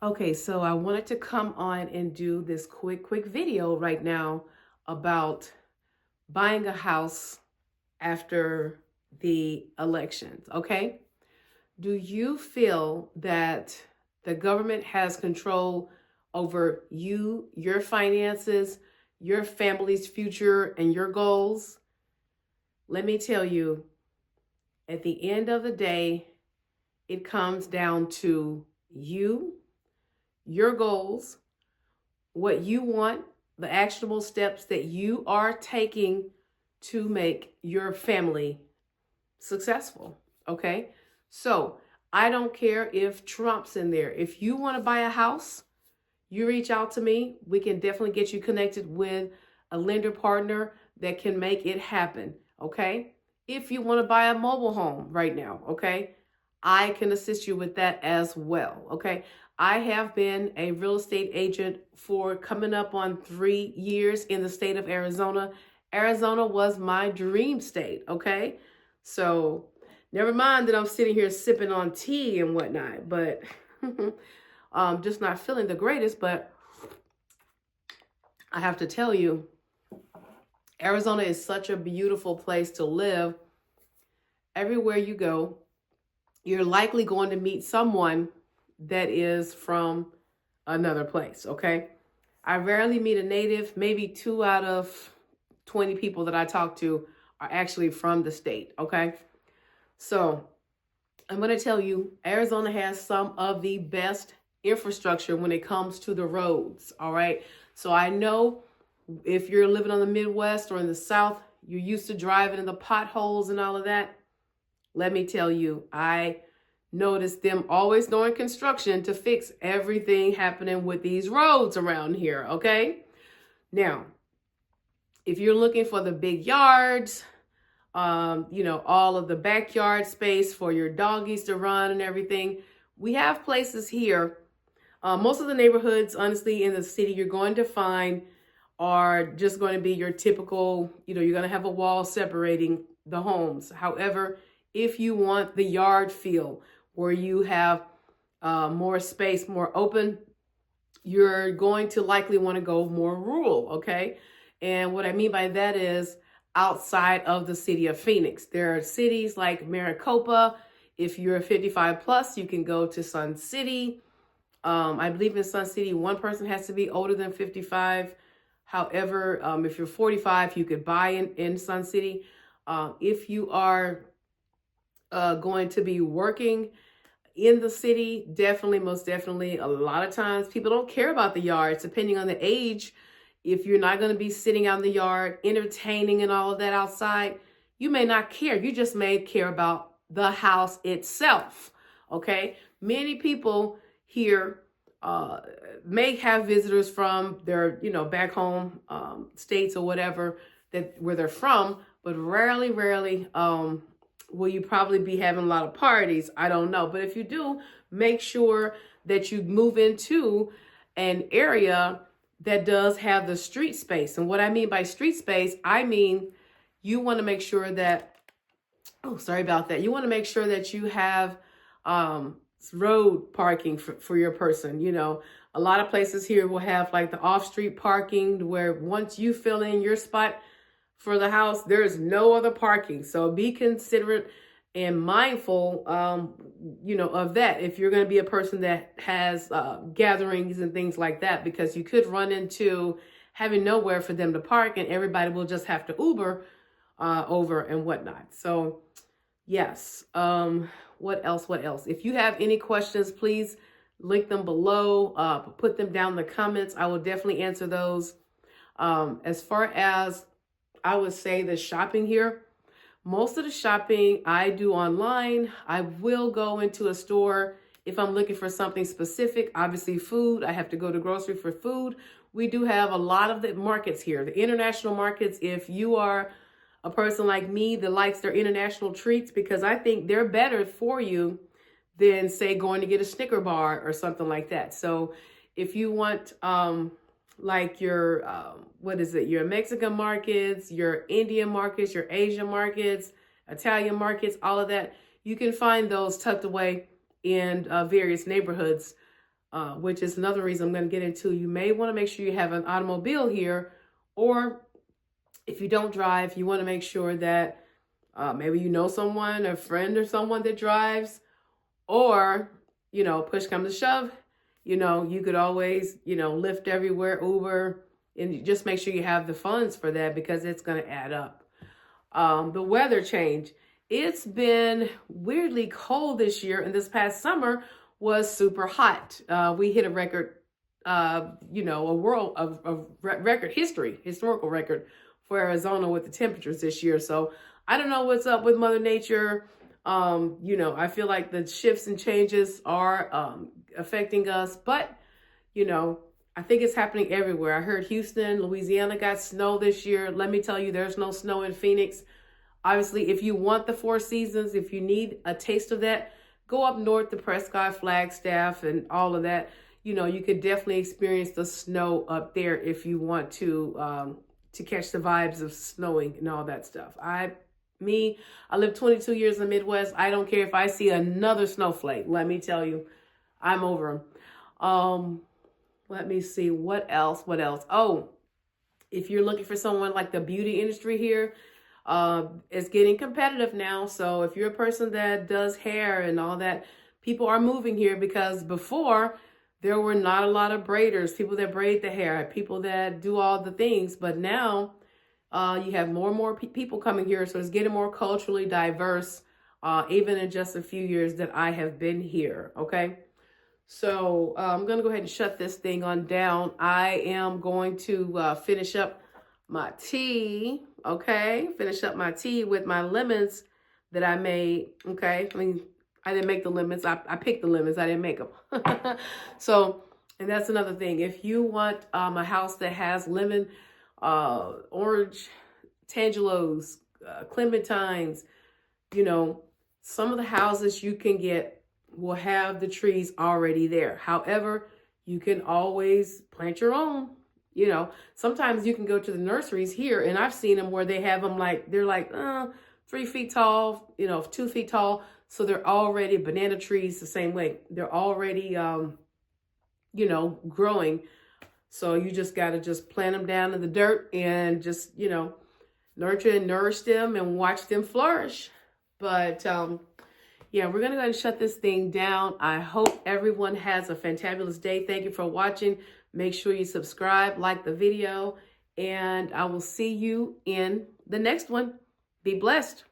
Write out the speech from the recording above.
Okay, so I wanted to come on and do this quick video right now about buying a house after the elections. Okay, do you feel that the government has control over you, your finances, your family's future, and your goals? Let me tell you, at the end of the day, it comes down to you, your goals, what you want, the actionable steps that you are taking to make your family successful. Okay. So I don't care if Trump's in there. If you want to buy a house, you reach out to me. We can definitely get you connected with a lender partner that can make it happen. Okay. If you want to buy a mobile home right now, okay, I can assist you with that as well. Okay. I have been a real estate agent for coming up on 3 years in the state of Arizona. Arizona was my dream state. Okay. So never mind that I'm sitting here sipping on tea and whatnot, but just not feeling the greatest. But I have to tell you, Arizona is such a beautiful place to live. Everywhere you go, you're likely going to meet someone that is from another place, okay? I rarely meet a native. Maybe 2 out of 20 people that I talk to are actually from the state, okay? So I'm going to tell you, Arizona has some of the best infrastructure when it comes to the roads, all right? So I know if you're living on the Midwest or in the South, you're used to driving in the potholes and all of that. Let me tell you, I noticed them always doing construction to fix everything happening with these roads around here, okay? Now, if you're looking for the big yards, all of the backyard space for your doggies to run and everything, we have places here. Most of the neighborhoods, honestly, in the city, you're going to find are just going to be your typical, you're going to have a wall separating the homes. However, if you want the yard feel where you have more space, more open, you're going to likely want to go more rural, okay? And what I mean by that is outside of the city of Phoenix. There are cities like Maricopa. If you're 55 plus, you can go to Sun City. I believe in Sun City, one person has to be older than 55. However, if you're 45, you could buy in Sun City. If you are going to be working in the city, definitely, most definitely, a lot of times people don't care about the yards, depending on the age. If you're not going to be sitting out in the yard, entertaining and all of that outside, you may not care. You just may care about the house itself. Okay. Many people here may have visitors from their, back home states or whatever where they're from, but rarely will you probably be having a lot of parties. I don't know. But if you do, make sure that you move into an area that does have the street space. And what I mean by street space, I mean you want to make sure that, oh, sorry about that. You want to make sure that you have road parking for your person. A lot of places here will have like the off-street parking where once you fill in your spot for the house, there is no other parking. So be considerate and mindful, of that. If you're going to be a person that has gatherings and things like that, because you could run into having nowhere for them to park and everybody will just have to Uber over and whatnot. So yes. What else? If you have any questions, please link them below, put them down in the comments. I will definitely answer those. As far as I would say the shopping here, most of the shopping I do online. I will go into a store if I'm looking for something specific. Obviously food, I have to go to grocery for food. We do have a lot of the markets here, the international markets. If you are a person like me that likes their international treats, because I think they're better for you than, say, going to get a Snicker bar or something like that. So if you want like your, your Mexican markets, your Indian markets, your Asian markets, Italian markets, all of that, you can find those tucked away in various neighborhoods which is another reason I'm going to get into. You may want to make sure you have an automobile here, or if you don't drive, you want to make sure that maybe you know someone, a friend or someone that drives, or, push comes to shove, you could always, Lyft everywhere, Uber, and just make sure you have the funds for that because it's going to add up. The weather change. It's been weirdly cold this year, and this past summer was super hot. We hit a record, a record historical record for Arizona with the temperatures this year. So I don't know what's up with Mother Nature. I feel like the shifts and changes are affecting us, but, I think it's happening everywhere. I heard Houston, Louisiana got snow this year. Let me tell you, there's no snow in Phoenix. Obviously, if you want the 4 seasons, if you need a taste of that, go up north to Prescott, Flagstaff, and all of that. You could definitely experience the snow up there if you want to catch the vibes of snowing and all that stuff. I lived 22 years in the Midwest. I don't care if I see another snowflake. Let me tell you, I'm over them. Let me see. What else? Oh, if you're looking for someone like the beauty industry here, it's getting competitive now. So if you're a person that does hair and all that, people are moving here because before there were not a lot of braiders, people that braid the hair, people that do all the things. But now you have more and more people coming here. So it's getting more culturally diverse, even in just a few years that I have been here. Okay. So I'm going to go ahead and shut this thing on down. I am going to finish up my tea. Okay. Finish up my tea with my lemons that I made. Okay. I didn't make the lemons. I picked the lemons. I didn't make them. So, and that's another thing. If you want a house that has lemon, orange, tangelos, clementines, some of the houses you can get will have the trees already there. However, you can always plant your own. Sometimes you can go to the nurseries here, and I've seen them where they have them they're 3 feet tall, 2 feet tall. So they're already banana trees the same way. They're already, growing. So you just got to just plant them down in the dirt and just, nurture and nourish them and watch them flourish. But, yeah, we're going to go ahead and shut this thing down. I hope everyone has a fantabulous day. Thank you for watching. Make sure you subscribe, like the video, and I will see you in the next one. Be blessed.